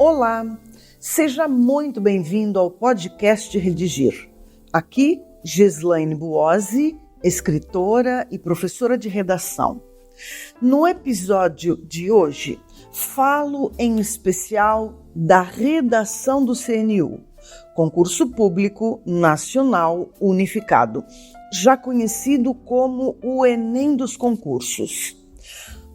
Olá, seja muito bem-vindo ao podcast Redigir. Aqui, Gislaine Buozzi, escritora e professora de redação. No episódio de hoje, falo em especial da redação do CNU, Concurso Público Nacional Unificado, já conhecido como o Enem dos concursos.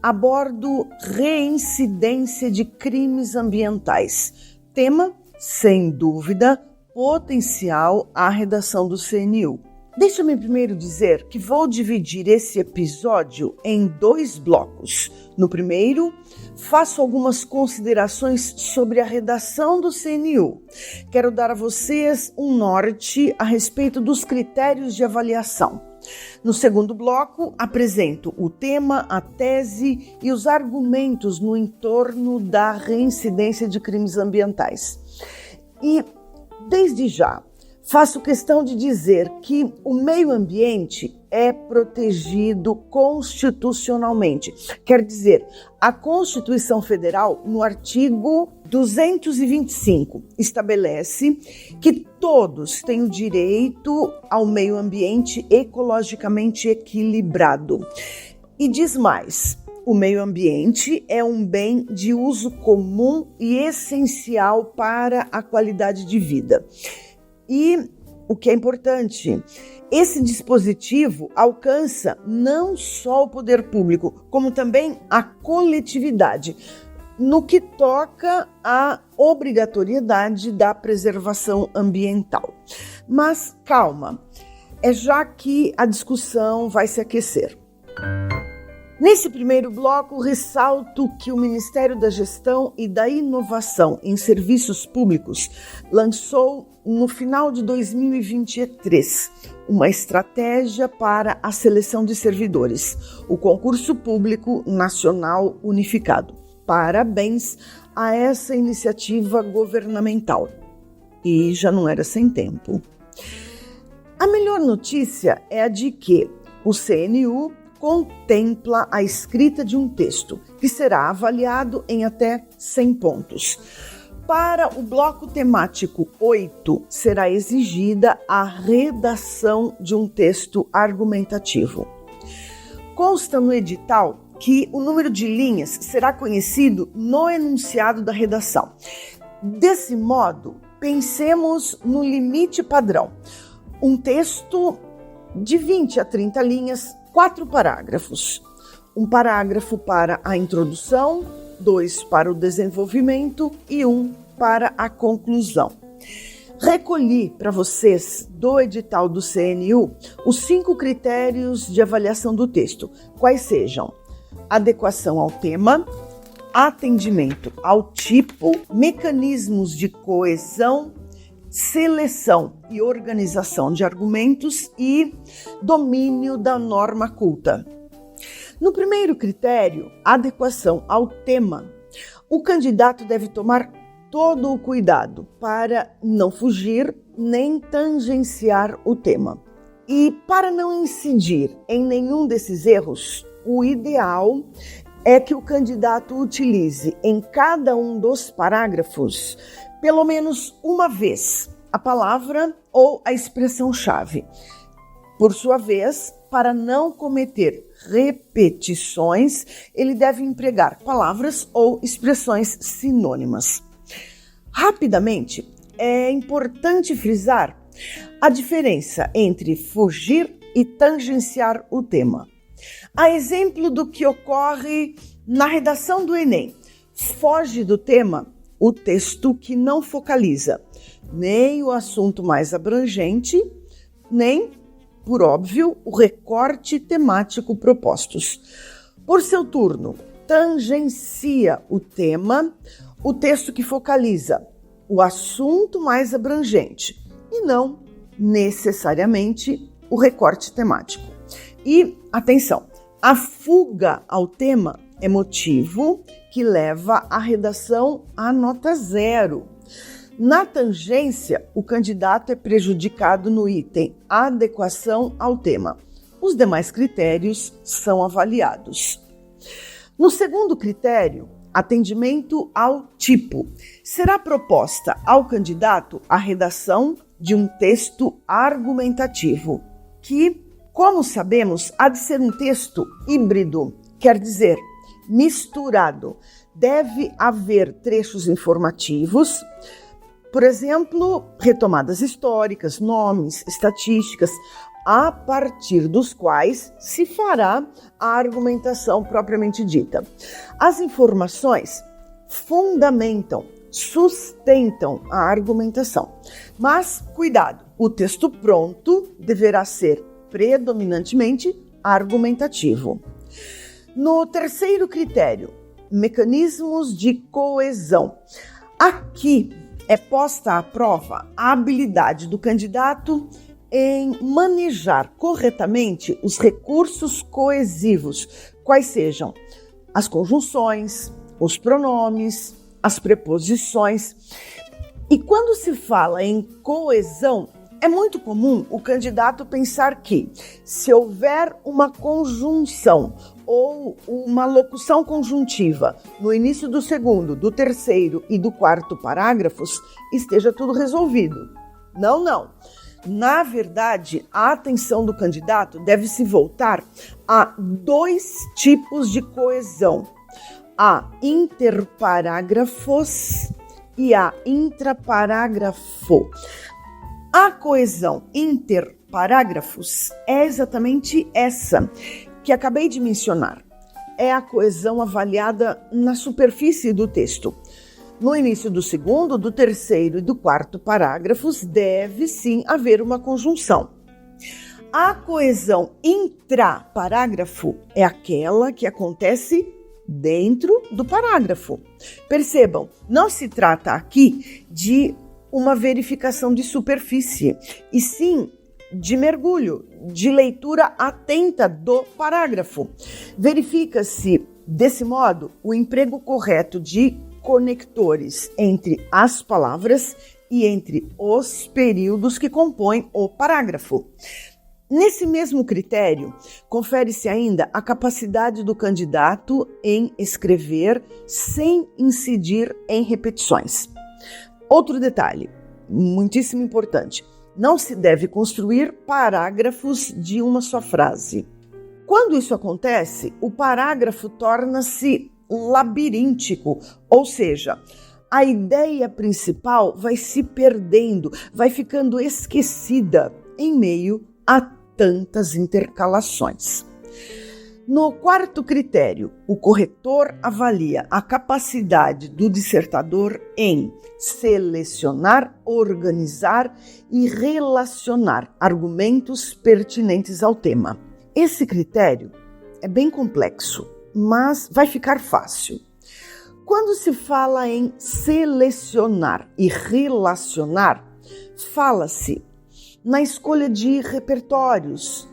Abordo reincidência de crimes ambientais, tema, sem dúvida, potencial à redação do CNU. Deixa-me primeiro dizer que vou dividir esse episódio em 2 blocos. No primeiro, faço algumas considerações sobre a redação do CNU. Quero dar a vocês um norte a respeito dos critérios de avaliação. No segundo bloco, apresento o tema, a tese e os argumentos no entorno da reincidência de crimes ambientais. E, desde já, faço questão de dizer que o meio ambiente é protegido constitucionalmente. Quer dizer, a Constituição Federal, no artigo 225, estabelece que todos têm o direito ao meio ambiente ecologicamente equilibrado. E diz mais, o meio ambiente é um bem de uso comum e essencial para a qualidade de vida. E o que é importante, esse dispositivo alcança não só o poder público, como também a coletividade, no que toca à obrigatoriedade da preservação ambiental. Mas calma, é já que a discussão vai se aquecer. Nesse primeiro bloco, ressalto que o Ministério da Gestão e da Inovação em Serviços Públicos lançou, no final de 2023, uma estratégia para a seleção de servidores, o Concurso Público Nacional Unificado. Parabéns a essa iniciativa governamental. E já não era sem tempo. A melhor notícia é a de que o CNU contempla a escrita de um texto, que será avaliado em até 100 pontos. Para o bloco temático 8, será exigida a redação de um texto argumentativo. Consta no edital que o número de linhas será conhecido no enunciado da redação. Desse modo, pensemos no limite padrão. Um texto de 20 a 30 linhas, 4 parágrafos. Um parágrafo para a introdução, 2 para o desenvolvimento e 1 para a conclusão. Recolhi para vocês do edital do CNU os 5 critérios de avaliação do texto, quais sejam adequação ao tema, atendimento ao tipo, mecanismos de coesão, seleção e organização de argumentos e domínio da norma culta. No primeiro critério, adequação ao tema, o candidato deve tomar todo o cuidado para não fugir nem tangenciar o tema. E para não incidir em nenhum desses erros, o ideal é que o candidato utilize em cada um dos parágrafos pelo menos uma vez a palavra ou a expressão-chave. Por sua vez, para não cometer repetições, ele deve empregar palavras ou expressões sinônimas. Rapidamente, é importante frisar a diferença entre fugir e tangenciar o tema. A exemplo do que ocorre na redação do Enem, foge do tema o texto que não focaliza nem o assunto mais abrangente, nem, por óbvio, o recorte temático propostos. Por seu turno, tangencia o tema, o texto que focaliza o assunto mais abrangente e não necessariamente o recorte temático. E, atenção, a fuga ao tema é motivo que leva a redação à nota 0. Na tangência, o candidato é prejudicado no item adequação ao tema. Os demais critérios são avaliados. No segundo critério, atendimento ao tipo. Será proposta ao candidato a redação de um texto argumentativo, que, como sabemos, há de ser um texto híbrido, quer dizer, misturado. Deve haver trechos informativos, por exemplo, retomadas históricas, nomes, estatísticas, a partir dos quais se fará a argumentação propriamente dita. As informações fundamentam, sustentam a argumentação. Mas, cuidado, o texto pronto deverá ser predominantemente argumentativo. No terceiro critério, mecanismos de coesão. Aqui é posta à prova a habilidade do candidato em manejar corretamente os recursos coesivos, quais sejam as conjunções, os pronomes, as preposições. E quando se fala em coesão, é muito comum o candidato pensar que, se houver uma conjunção ou uma locução conjuntiva no início do segundo, do terceiro e do quarto parágrafos, esteja tudo resolvido. Não. Na verdade, a atenção do candidato deve se voltar a dois tipos de coesão: a interparágrafos e a intraparágrafo. A coesão interparágrafos é exatamente essa que acabei de mencionar. É a coesão avaliada na superfície do texto. No início do segundo, do terceiro e do quarto parágrafos, deve sim haver uma conjunção. A coesão intraparágrafo é aquela que acontece dentro do parágrafo. Percebam, não se trata aqui de uma verificação de superfície, e sim de mergulho, de leitura atenta do parágrafo. Verifica-se, desse modo, o emprego correto de conectores entre as palavras e entre os períodos que compõem o parágrafo. Nesse mesmo critério, confere-se ainda a capacidade do candidato em escrever sem incidir em repetições. Outro detalhe, muitíssimo importante, não se deve construir parágrafos de uma só frase. Quando isso acontece, o parágrafo torna-se labiríntico, ou seja, a ideia principal vai se perdendo, vai ficando esquecida em meio a tantas intercalações. No quarto critério, o corretor avalia a capacidade do dissertador em selecionar, organizar e relacionar argumentos pertinentes ao tema. Esse critério é bem complexo, mas vai ficar fácil. Quando se fala em selecionar e relacionar, fala-se na escolha de repertórios,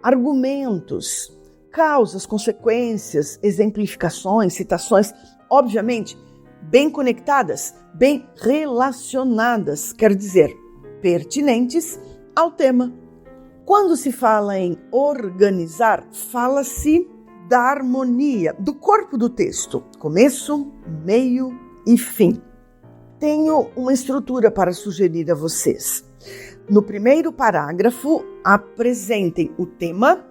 argumentos, causas, consequências, exemplificações, citações, obviamente, bem conectadas, bem relacionadas, quer dizer, pertinentes ao tema. Quando se fala em organizar, fala-se da harmonia do corpo do texto, começo, meio e fim. Tenho uma estrutura para sugerir a vocês. No primeiro parágrafo, apresentem o tema,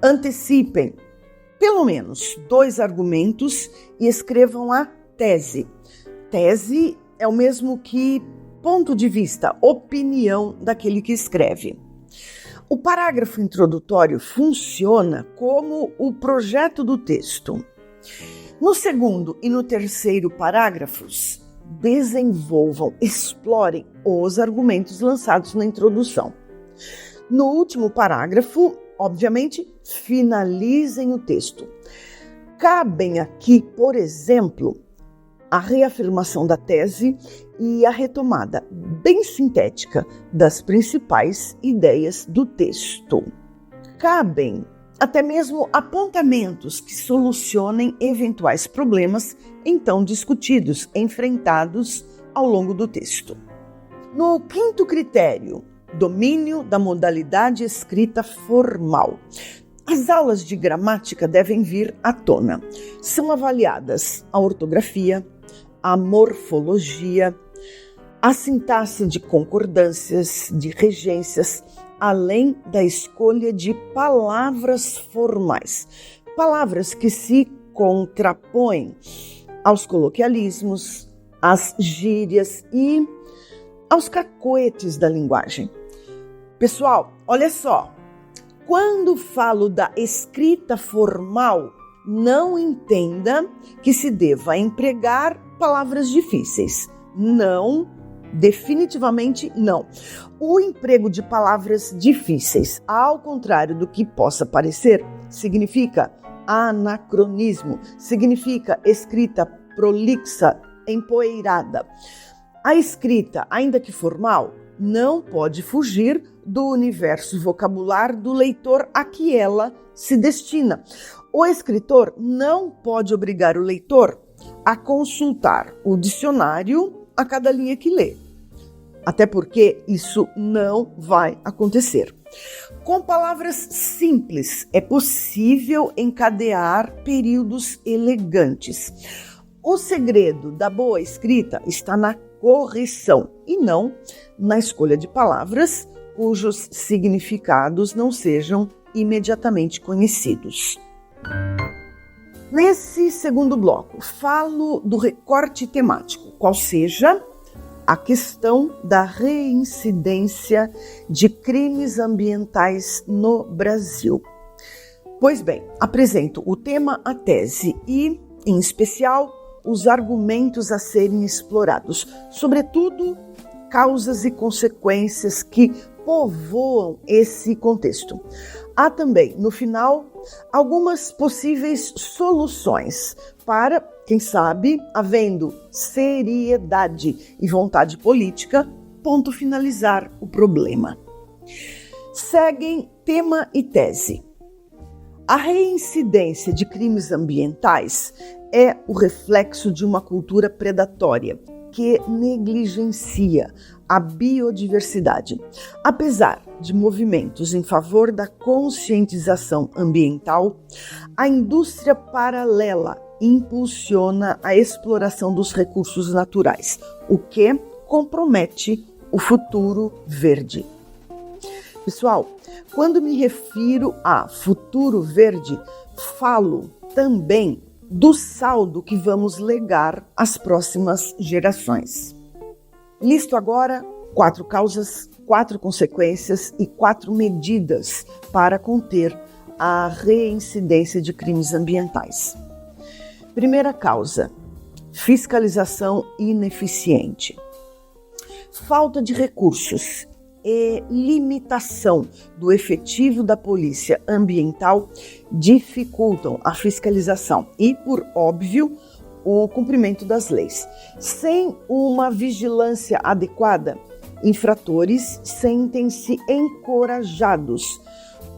antecipem pelo menos 2 argumentos e escrevam a tese. Tese é o mesmo que ponto de vista, opinião daquele que escreve. O parágrafo introdutório funciona como o projeto do texto. No segundo e no terceiro parágrafos, desenvolvam, explorem os argumentos lançados na introdução. No último parágrafo, obviamente, finalizem o texto. Cabem aqui, por exemplo, a reafirmação da tese e a retomada bem sintética das principais ideias do texto. Cabem até mesmo apontamentos que solucionem eventuais problemas então discutidos, enfrentados ao longo do texto. No quinto critério, domínio da modalidade escrita formal. As aulas de gramática devem vir à tona. São avaliadas a ortografia, a morfologia, a sintaxe de concordâncias, de regências, além da escolha de palavras formais. Palavras que se contrapõem aos coloquialismos, às gírias e aos cacoetes da linguagem. Pessoal, olha só. Quando falo da escrita formal, não entenda que se deva empregar palavras difíceis. Não, definitivamente não. O emprego de palavras difíceis, ao contrário do que possa parecer, significa anacronismo, significa escrita prolixa, empoeirada. A escrita, ainda que formal, não pode fugir do universo vocabular do leitor a que ela se destina. O escritor não pode obrigar o leitor a consultar o dicionário a cada linha que lê. Até porque isso não vai acontecer. Com palavras simples, é possível encadear períodos elegantes. O segredo da boa escrita está na correção e não na escolha de palavras cujos significados não sejam imediatamente conhecidos. Nesse segundo bloco, falo do recorte temático, qual seja a questão da reincidência de crimes ambientais no Brasil. Pois bem, apresento o tema, a tese e, em especial, os argumentos a serem explorados, sobretudo causas e consequências que povoam esse contexto. Há também, no final, algumas possíveis soluções para, quem sabe, havendo seriedade e vontade política, ponto finalizar o problema. Seguem tema e tese. A reincidência de crimes ambientais é o reflexo de uma cultura predatória que negligencia a biodiversidade. Apesar de movimentos em favor da conscientização ambiental, a indústria paralela impulsiona a exploração dos recursos naturais, o que compromete o futuro verde. Pessoal, quando me refiro a futuro verde, falo também do saldo que vamos legar às próximas gerações. Listo agora 4 causas, 4 consequências e 4 medidas para conter a reincidência de crimes ambientais. Primeira causa: fiscalização ineficiente. Falta de recursos e limitação do efetivo da polícia ambiental dificultam a fiscalização e, por óbvio, o cumprimento das leis. Sem uma vigilância adequada, infratores sentem-se encorajados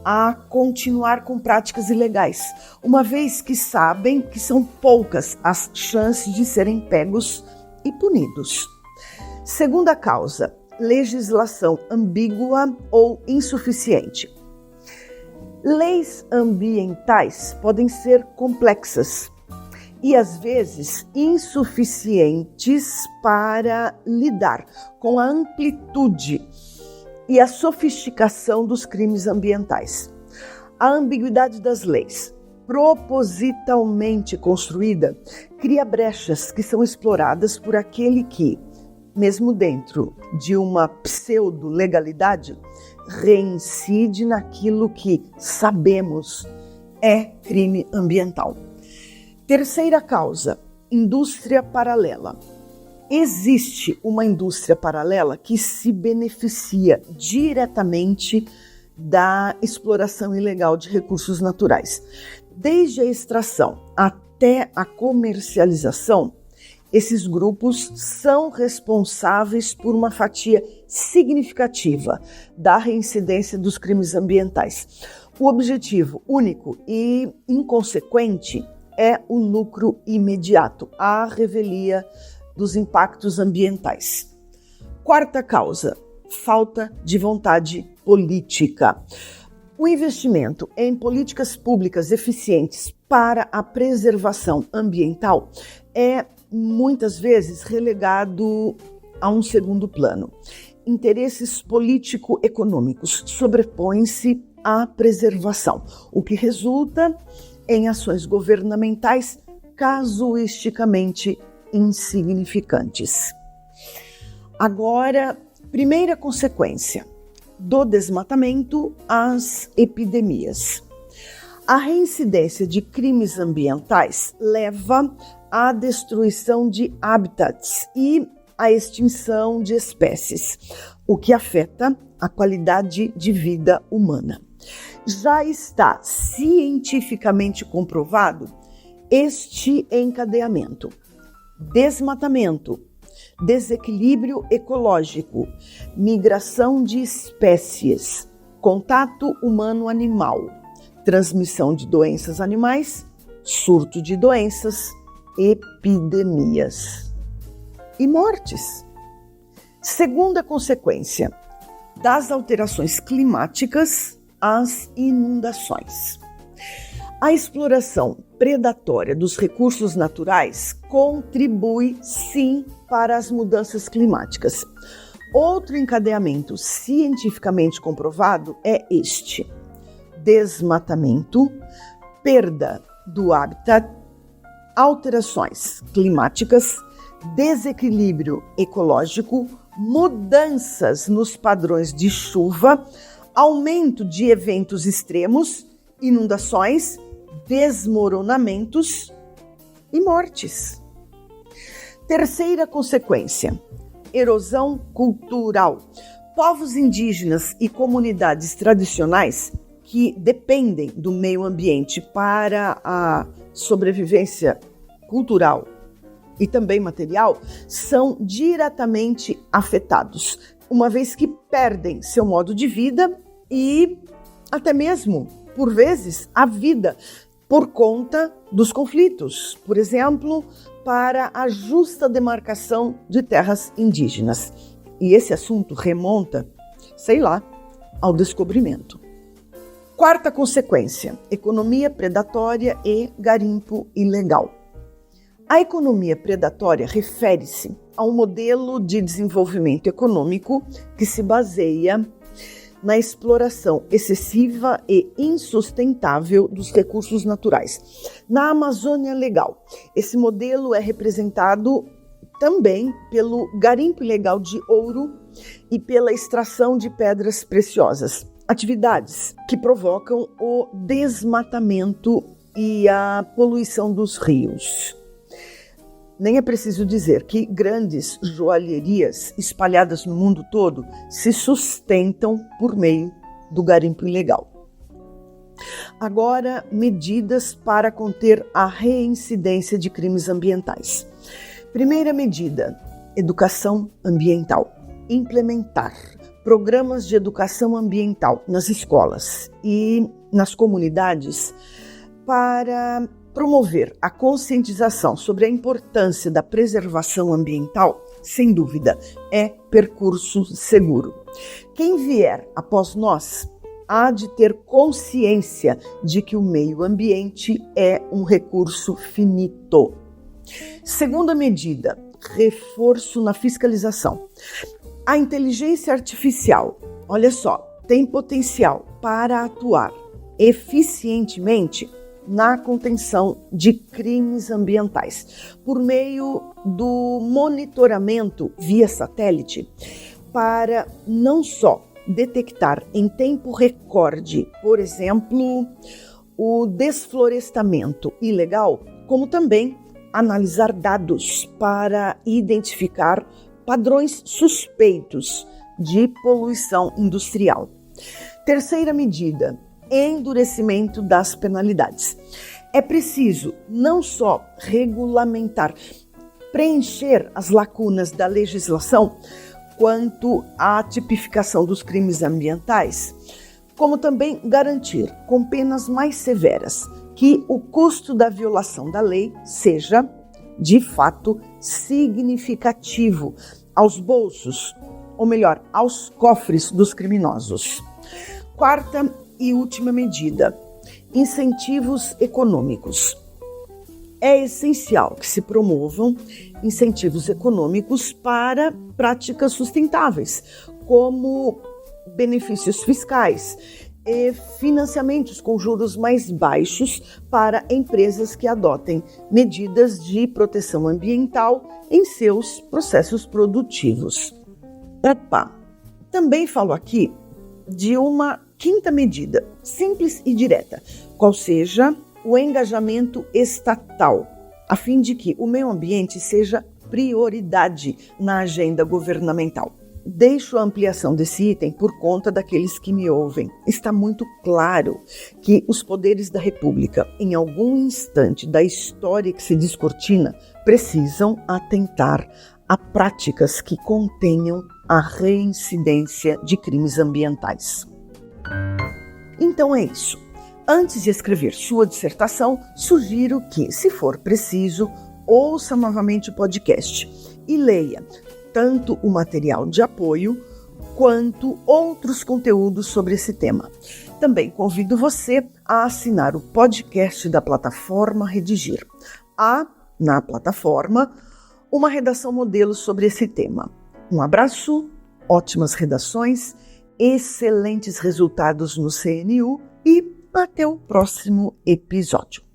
a continuar com práticas ilegais, uma vez que sabem que são poucas as chances de serem pegos e punidos. Segunda causa: legislação ambígua ou insuficiente. Leis ambientais podem ser complexas e, às vezes, insuficientes para lidar com a amplitude e a sofisticação dos crimes ambientais. A ambiguidade das leis, propositalmente construída, cria brechas que são exploradas por aquele que, mesmo dentro de uma pseudo-legalidade, reincide naquilo que sabemos é crime ambiental. Terceira causa: indústria paralela. Existe uma indústria paralela que se beneficia diretamente da exploração ilegal de recursos naturais. Desde a extração até a comercialização, esses grupos são responsáveis por uma fatia significativa da reincidência dos crimes ambientais. O objetivo único e inconsequente é o lucro imediato, a revelia dos impactos ambientais. Quarta causa: falta de vontade política. O investimento em políticas públicas eficientes para a preservação ambiental é muitas vezes relegado a um segundo plano. Interesses político-econômicos sobrepõem-se à preservação, o que resulta em ações governamentais casuisticamente insignificantes. Agora, primeira consequência do desmatamento, as epidemias. A reincidência de crimes ambientais leva à destruição de habitats e à extinção de espécies, o que afeta a qualidade de vida humana. Já está cientificamente comprovado este encadeamento: desmatamento, desequilíbrio ecológico, migração de espécies, contato humano-animal, transmissão de doenças animais, surto de doenças, epidemias e mortes. Segunda consequência das alterações climáticas, as inundações. A exploração predatória dos recursos naturais contribui, sim, para as mudanças climáticas. Outro encadeamento cientificamente comprovado é este: desmatamento, perda do habitat, alterações climáticas, desequilíbrio ecológico, mudanças nos padrões de chuva, aumento de eventos extremos, inundações, desmoronamentos e mortes. Terceira consequência: erosão cultural. Povos indígenas e comunidades tradicionais que dependem do meio ambiente para a sobrevivência cultural e também material são diretamente afetados, uma vez que perdem seu modo de vida e até mesmo, por vezes, a vida por conta dos conflitos, por exemplo, para a justa demarcação de terras indígenas. E esse assunto remonta, ao descobrimento. Quarta consequência: economia predatória e garimpo ilegal. A economia predatória refere-se a um modelo de desenvolvimento econômico que se baseia na exploração excessiva e insustentável dos recursos naturais. Na Amazônia Legal, esse modelo é representado também pelo garimpo ilegal de ouro e pela extração de pedras preciosas, atividades que provocam o desmatamento e a poluição dos rios. Nem é preciso dizer que grandes joalherias espalhadas no mundo todo se sustentam por meio do garimpo ilegal. Agora, medidas para conter a reincidência de crimes ambientais. Primeira medida: educação ambiental. Implementar programas de educação ambiental nas escolas e nas comunidades para promover a conscientização sobre a importância da preservação ambiental, sem dúvida, é percurso seguro. Quem vier após nós há de ter consciência de que o meio ambiente é um recurso finito. Segunda medida: reforço na fiscalização. A inteligência artificial, olha só, tem potencial para atuar eficientemente na contenção de crimes ambientais, por meio do monitoramento via satélite, para não só detectar em tempo recorde, por exemplo, o desflorestamento ilegal, como também analisar dados para identificar padrões suspeitos de poluição industrial. Terceira medida: endurecimento das penalidades. É preciso não só regulamentar, preencher as lacunas da legislação quanto à tipificação dos crimes ambientais, como também garantir, com penas mais severas, que o custo da violação da lei seja, de fato, significativo aos bolsos, ou melhor, aos cofres dos criminosos. Quarta E última medida: incentivos econômicos. É essencial que se promovam incentivos econômicos para práticas sustentáveis, como benefícios fiscais e financiamentos com juros mais baixos para empresas que adotem medidas de proteção ambiental em seus processos produtivos. Também falo aqui de uma quinta medida, simples e direta, qual seja o engajamento estatal, a fim de que o meio ambiente seja prioridade na agenda governamental. Deixo a ampliação desse item por conta daqueles que me ouvem. Está muito claro que os poderes da República, em algum instante da história que se descortina, precisam atentar a práticas que contenham a reincidência de crimes ambientais. Então é isso. Antes de escrever sua dissertação, sugiro que, se for preciso, ouça novamente o podcast e leia tanto o material de apoio quanto outros conteúdos sobre esse tema. Também convido você a assinar o podcast da plataforma Redigir. Há, na plataforma, uma redação modelo sobre esse tema. Um abraço, ótimas redações, excelentes resultados no CNU e até o próximo episódio.